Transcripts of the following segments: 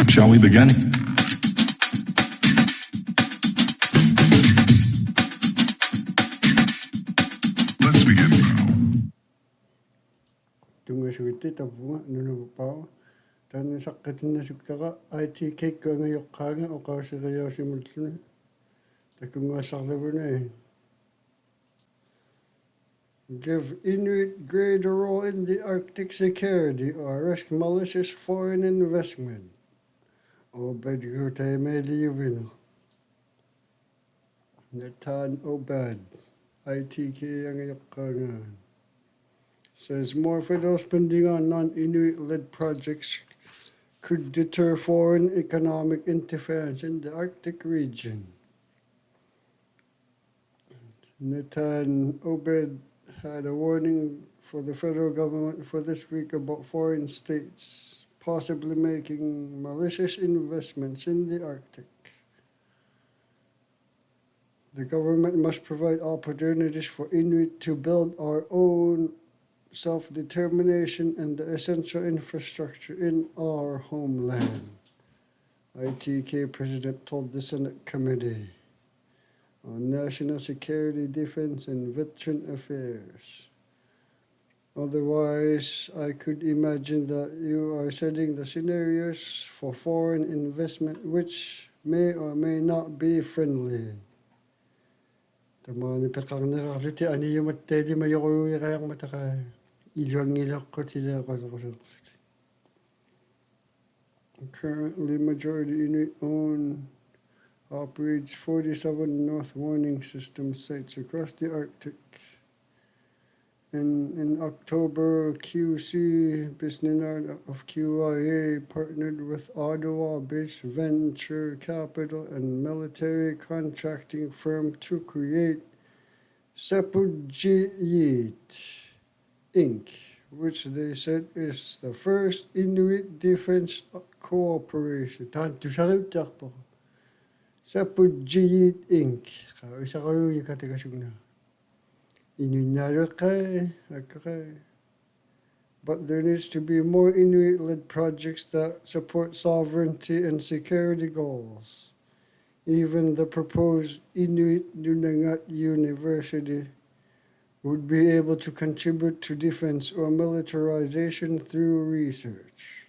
Shall we begin? Let's begin now. Tunga suiti tapua nunu pao. Tanu sakkatina suktara I.T.K ngayokanga o kausirayo simultuna. Takunga sarlavuna. Give Inuit greater role in the Arctic security or risk malicious foreign investment. O bedgo tayo mediyubino. Natan Obad, I.T.K ngayokanga. Says more federal spending on non-Inuit-led projects could deter foreign economic interference in the Arctic region. Natan Obed had a warning for the federal government for this week about foreign states possibly making malicious investments in the Arctic. The government must provide opportunities for Inuit to build our own self-determination and the essential infrastructure in our homeland, I.T.K President told the Senate Committee on National Security, Defense, and Veteran Affairs. Otherwise, I could imagine that you are setting the scenarios for foreign investment which may or may not be friendly. Tamani pekang nakaluti ani yung matedi mayoko kayang matakay. Currently, majority Inuit own operates 47 North Warning System sites across the Arctic. And in October, QC Business of QIA partnered with Ottawa-based venture capital and military contracting firm to create Tapiriit Inc., which they said is the first Inuit defense cooperation. Tapiriit Inc. Isa kayo ikatigasyon na. But there needs to be more Inuit-led projects that support sovereignty and security goals. Even the proposed Inuit Nunangat University would be able to contribute to defense or militarization through research.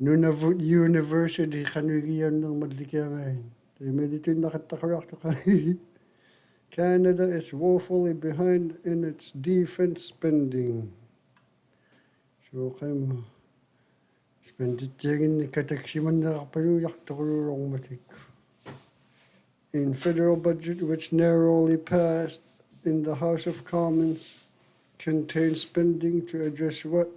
Nunavut University, kanugiyan ng madlikyan. Canada is woefully behind in its defense spending. So, I'm spending kataksiman na kapaluyak takulurong matik. In federal budget, which narrowly passed in the House of Commons, contains spending to address what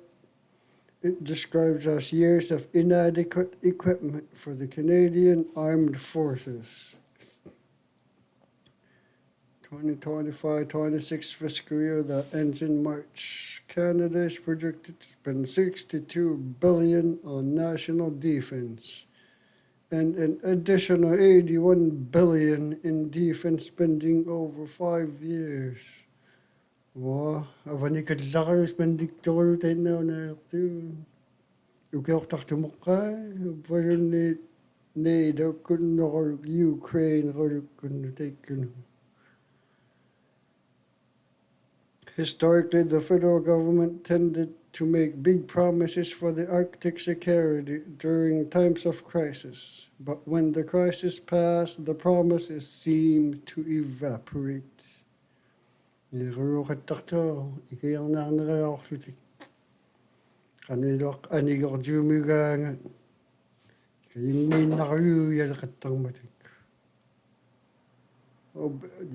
it describes as years of inadequate equipment for the Canadian Armed Forces. 2025-26 fiscal year that ends in March, Canada is projected to spend $62 billion on national defense and an additional $81 billion in defense spending over 5 years. Wow, avanikad lakayo spending to tayo na ito. Ukayok takto mo ka, parang NATO kuno or Ukraine kuno take kuno. Historically, the federal government tended to make big promises for the Arctic security during times of crisis. But when the crisis passed, the promises seemed to evaporate. Niruro katakto, ikayang nakakayok sutik. Kanilok anigok jumigangan. Kayang may nakayuya katang matik.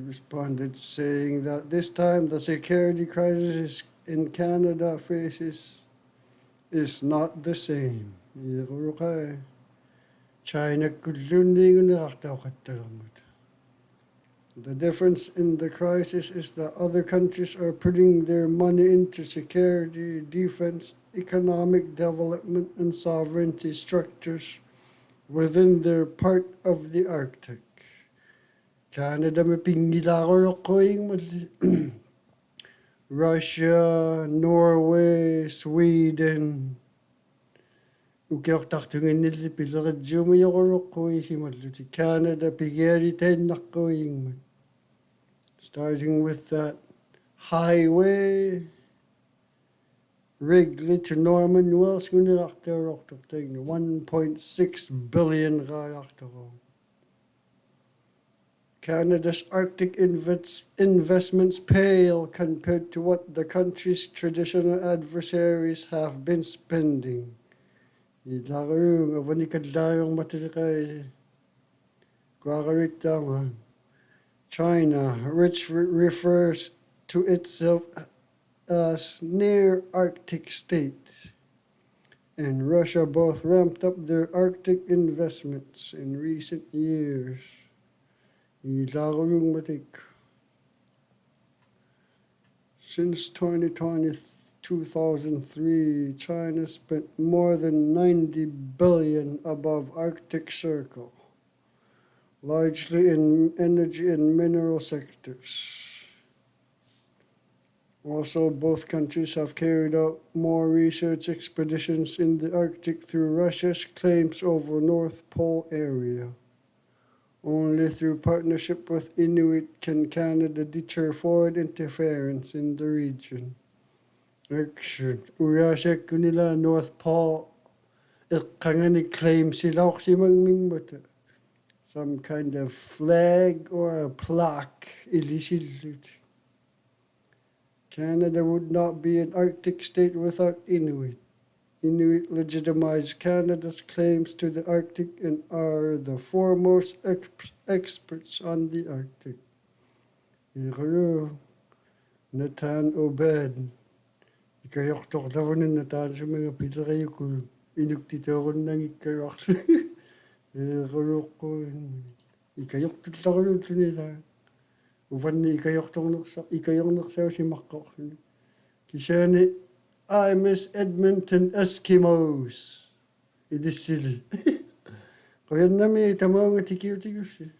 Responded saying that this time the security crisis in Canada faces is not the same. China the difference in the crisis is that other countries are putting their money into security, defense, economic development, and sovereignty structures within their part of the Arctic. Canada may pingilako yung Russia, Norway, Sweden, ukiortartunginnilli pileritsuumiyoquluqquisimalluti Canada pigialitainnaqquingmat. Starting with that highway Wrigley to Norman Wells ngunilaqtiuruortortaigna 1.6 billion qaayartoru. Canada's Arctic investments pale compared to what the country's traditional adversaries have been spending. Ilaruung avanikadlayong matilikai Guagaritanga. China, which refers to itself as near Arctic state, and Russia both ramped up their Arctic investments in recent years. Since 2003, China spent more than 90 billion above Arctic Circle, largely in energy and mineral sectors. Also, both countries have carried out more research expeditions in the Arctic through Russia's claims over North Pole area. Only through partnership with Inuit can Canada deter foreign interference in the region. Excellent. Uyasek nila North Pole iqqangani claim silauqsimangmingmata. Some kind of flag or a plaque ilisillut. Canada would not be an Arctic state without Inuit. Inuit legitimize Canada's claims to the Arctic and are the foremost experts on the Arctic. Nathan Obed. Ikayoktortarunin Nathan sa mga pitarayukul. Inuktitaron ng ikayok. Ikayoktortarunin nila. Uvanni ikayoknaksaw si Makok. Kisani, I miss Edmonton Eskimos. It is silly. Kaya nami tamaw nga tikiw-tikiw siya.